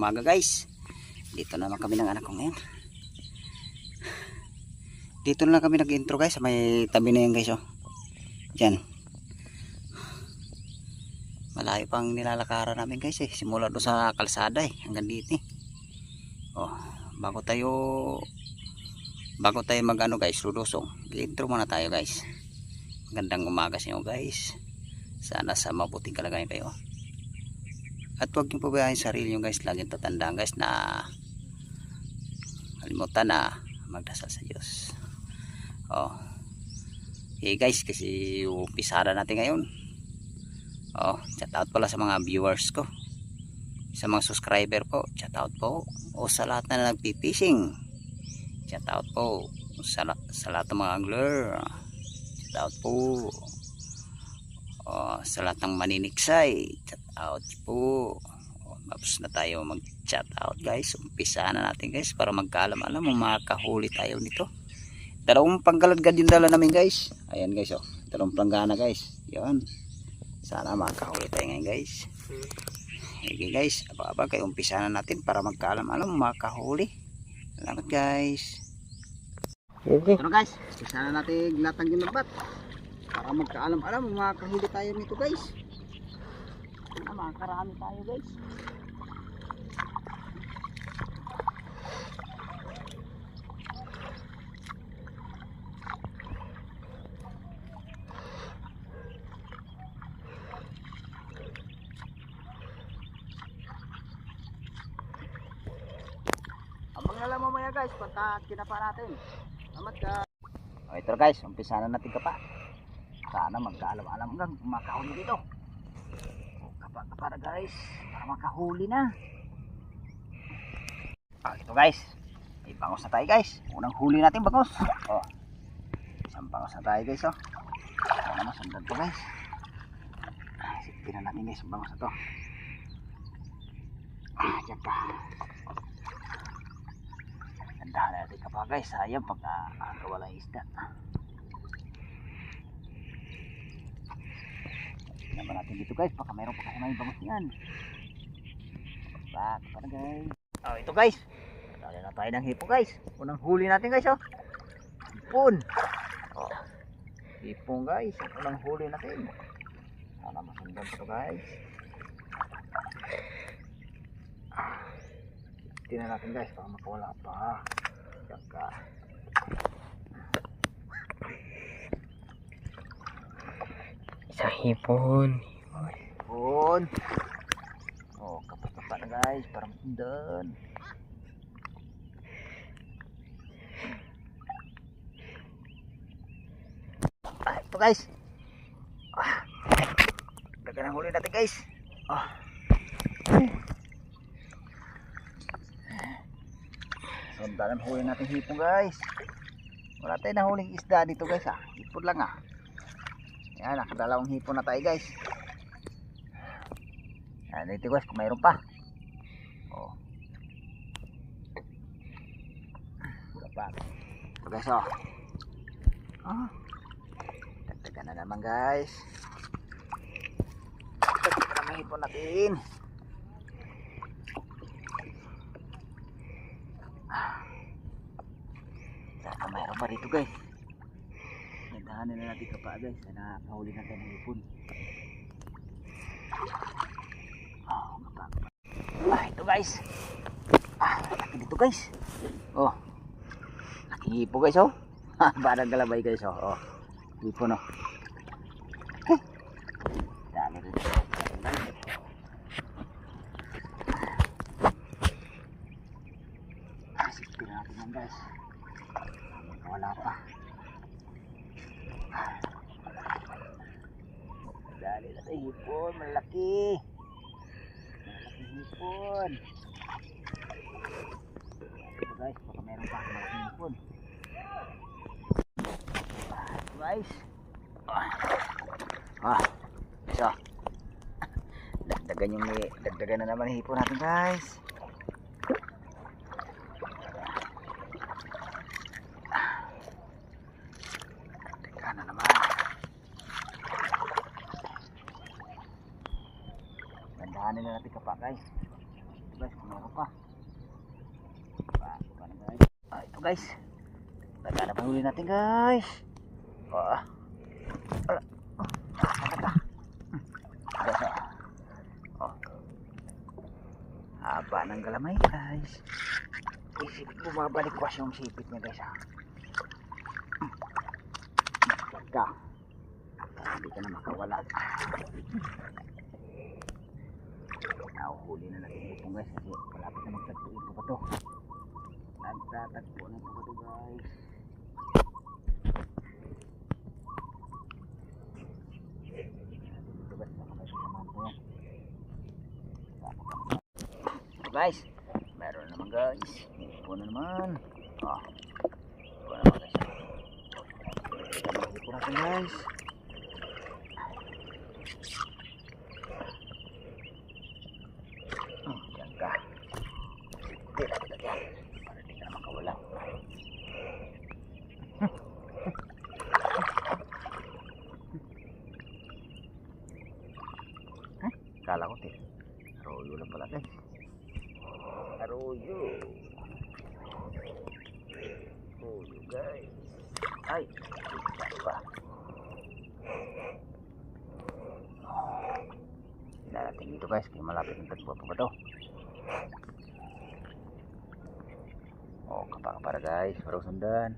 umaga guys. Dito naman kami ng anak ko ngayon. Dito na lang kami nag-intro guys. May tabi na yan guys oh. Diyan. Malayo pang nilalakaran namin guys eh. Simula doon sa kalsada eh. Hanggang dito eh. Oh, bago tayo mag-ano guys, lulusong. I-intro muna tayo guys. Magandang umaga sa inyo guys. Sana sa mabuting kalagayan kayo. At huwag niyo pabayaan yung sarili nyo guys. Laging tatandaan guys na kalimutan na magdasal sa Diyos. Oh. Okay guys, kasi umpisara natin ngayon. Oh, shout out pala sa mga viewers ko. Sa mga subscriber po, shout out po. O sa lahat na nagpipishing. Shout out po. Sa lahat ng mga angler. Shout out po. Sa lahat ng maniniksay, chat out po. Tapos na tayo mag chat out guys. Umpisa na natin guys para magkaalam-alam kung makakahuli tayo nito. Dalawang panggalagad yung dala namin guys. Ayan guys oh. Dalawang planggana guys. Yan. Sana makakahuli tayo ngayon guys. Okay guys, aba kayo umpisa na natin para magkaalam-alam kung makakahuli. Salamat guys. Okay. Ano guys, umpisa na natin latang yung lambat. Para magkaalam-alam makakahuli tayo nito guys. Makakarami tayo guys. Abang na lang mamaya guys pagka kinapa natin. Salamat guys. O ito guys, umpisa na natin kapa. Sana magkaalam-alam lang makahuli dito. Kapa guys, para makahuli na. Ito guys, may bangos na tayo guys. Unang huli natin bangos. Isang bangos na tayo guys. Sana masundan to guys. Sipin na natin guys ang bangos na to. Diyan pa. Gandahan natin kapa guys. Sayang pag wala yung isda. Naman natin dito guys, baka mayroon pa kasi may bangus niyan. Para guys. Ito guys. Dali na tayo ng hipo guys. Unang huli natin guys Hipon. Hipon guys. Unang huli natin. Sana masundan ito guys. Tingnan natin guys, baka makawala pa. Tsaka Sa hipon. hipon. Kapas-kapas na guys, para masundan. Ito guys. Dagan ang huli natin guys. Sundan ang huli natin hipon guys. Wala tayo na huling isda dito guys hipon lang Yan, nakadalawang hipon na tayo guys. Yan dito guys kung mayroon pa. Ito guys dagdagan na naman guys. Dagdagan naman hipon natin. Sana mayroon pa rito guys. Nagdahanin na natin kapa guys. Sana mahuli natin ng hipon. Ito guys. Laki dito guys. Laki hipo guys Parang galabay guys hipon dami rin. Sipin natin yan guys. Wala pa. Dali na tayo hipon. Malaki hipon. Ito guys, baka meron pa malaking hipon. Guys dagdagan na naman ang hipon natin guys. Dagdagan na naman. Gandahanin na natin kapa guys. guys, kung meron pa. Ito guys. Naghanap ang huli natin guys. Ala. Guys, haba ng galamay guys. Bumabalik pa yung sipit niya guys. Ka. Hindi ka na makawala. Nahuhuli na natin ito guys kasi malapit na magtagpuin ko pa to. Nagtatagpo na ito pa to guys. Ito guys, baka may kasamahan ko yan. Ito guys, meron naman guys. Ipo na naman. Ipo na naman guys. Ipo natin guys. Diyan ka. Tira kita dyan. Para di ka na makawala. Kala ko te. Arroyo lang pala guys. Arroyo. Arroyo guys. Ay. Iba. Tingnan natin dito guys. Kaya malapit ng tagpo pa to. Kapag-para guys. Parang sundan.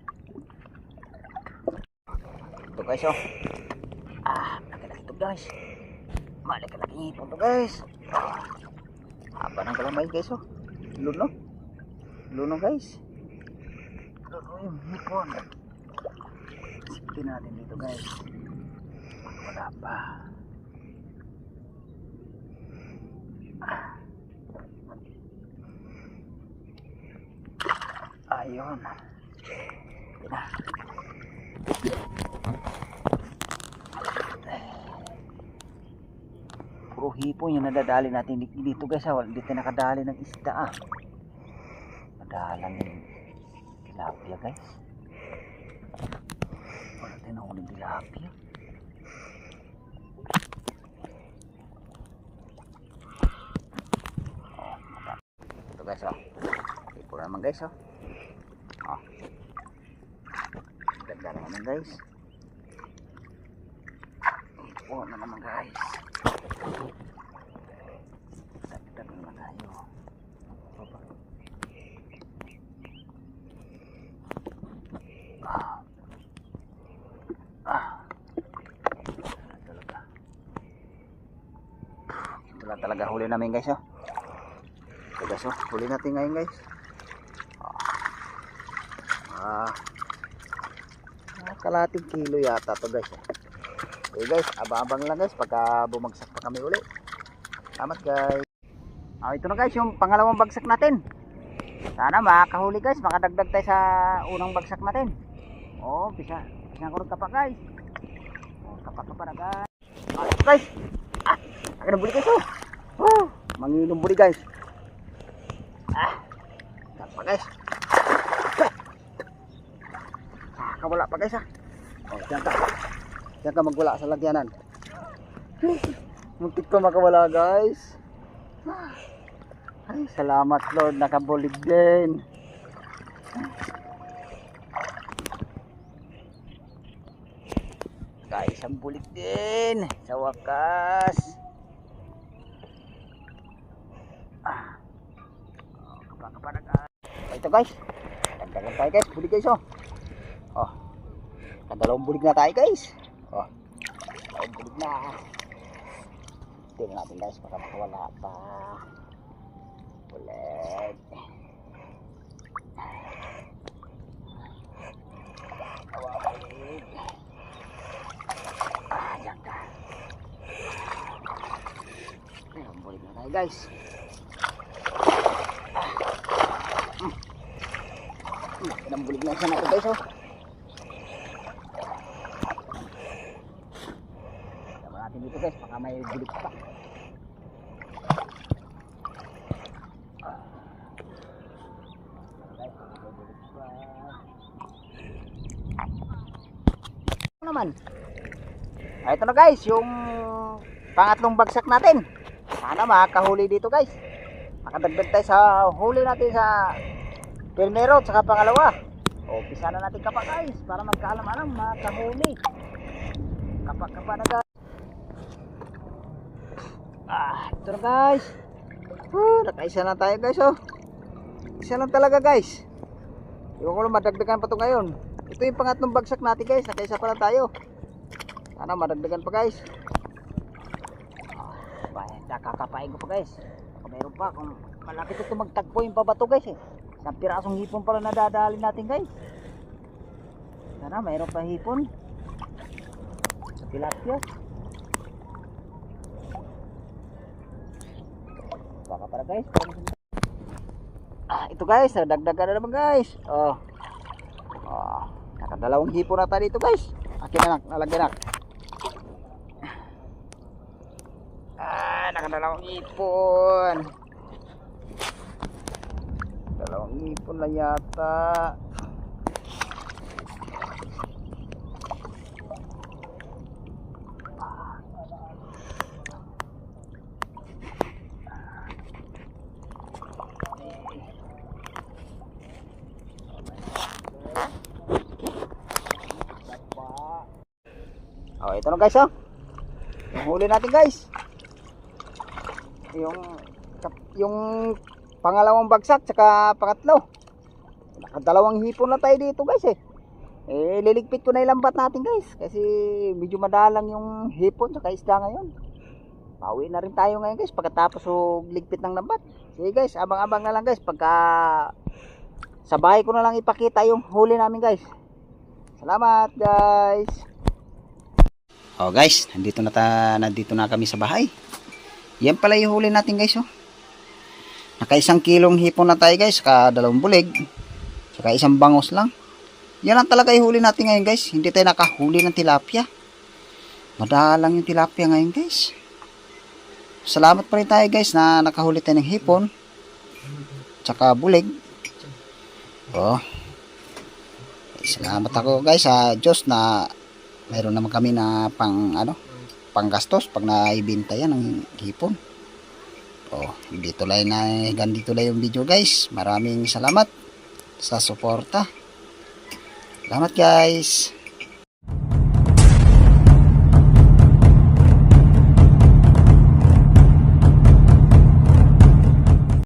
Ito guys laki-laki ito guys. Malaki-laki ipon to guys. Haba ng kalamay guys Luno. Luno guys. Luno yung hipon. Sipin natin dito guys. Wala pa. Ayun. Puro hipon yung nadadali natin dito guys dito nakadali ng isda Madalang yung tilapia guys. Wala tayo na uling tilapia. Ito guys hipon naman guys ganda naman guys. Hipon na naman guys. Dagdag naman tayo. Talaga. Ito lang talaga huli namin guys Ito guys huli natin ngayon guys. Kalating kilo yata to guys Okay guys, abang-abang lang guys pagka bumagsak pa kami uli. Salamat guys. Ito na guys yung pangalawang bagsak natin. Sana makahuli guys, makadagdag tayo sa unang bagsak natin. Pisa ko rin kapak guys. Kapak na guys. Guys, akin na buli guys manginom buli guys. Kapak guys. Wala pa guys diyan ka magwala sa lagyanan. Muntik pa makawala guys. Ay salamat Lord, nakabulig din. Guys ang bulig din sa wakas. Kapag ito guys, dagdagan tayo guys, bulig guys dalawang bulig na tayo guys. Dalawang bulig na. Tingnan natin guys baka makawala pa. Bulig. Bulig. Yan ka. Dalawang bulig na tayo guys. Dalawang bulig na isa natin guys dito guys, baka may bulig pa. Naman. Ito na guys, yung pangatlong bagsak natin. Sana makakahuli dito guys. Nakadagdag tayo sa huli natin sa primero at saka pangalawa. O, umpisa na natin kapa guys para magkaalam-alam makahuli. Kapa na guys. Ito na guys. Nakaisa na tayo guys oh. Isa lang talaga guys. Iwan ko lang madagdagan pa ito ngayon. Ito yung pangatlong bagsak natin guys. Nakaisa pa lang tayo. Sana madagdagan pa guys. Nakakapain ko pa guys. Kung meron pa, kung malapit ito magtagpo yung pabato guys eh. Isang pirasong hipon pala nadadali natin guys. Sana mayroon pa hipon sa tilapia. Baka para guys. Ito guys, dagdagan na naman guys. Nakadalawang hipon na tayo dito guys. Akin na lang, nalagyan na. Nakadalawang hipon. Dalawang hipon lang yata. Ito na guys oh. Yung huli natin guys. Yung pangalawang bagsak saka pangatlo. Nakadalawang hipon na tayo dito guys eh. Liligpit ko na yung lambat natin guys kasi medyo madalang yung hipon saka isda ngayon. Pauwi na rin tayo ngayon guys pagkatapos ligpit ng lambat. Sige guys, abang-abang na lang guys pagka sa bahay ko na lang ipakita yung huli namin guys. Salamat guys. Guys, nandito na kami sa bahay. Yan pala yung huli natin guys oh. Naka 1 kilong hipon na tayo guys, saka 2 bulig, saka 1 bangos lang. Yan lang talaga yung huli natin ngayon guys. Hindi tayo nakahuli ng tilapia. Madalang yung tilapia ngayon guys. Salamat pa rin tayo guys na nakahuli tayo ng hipon saka bulig. Salamat ako guys sa Diyos na mayroon naman kami na panggastos pag naibenta yan ng hipon. Ganito lang yung video guys. Maraming salamat sa suporta. Salamat guys.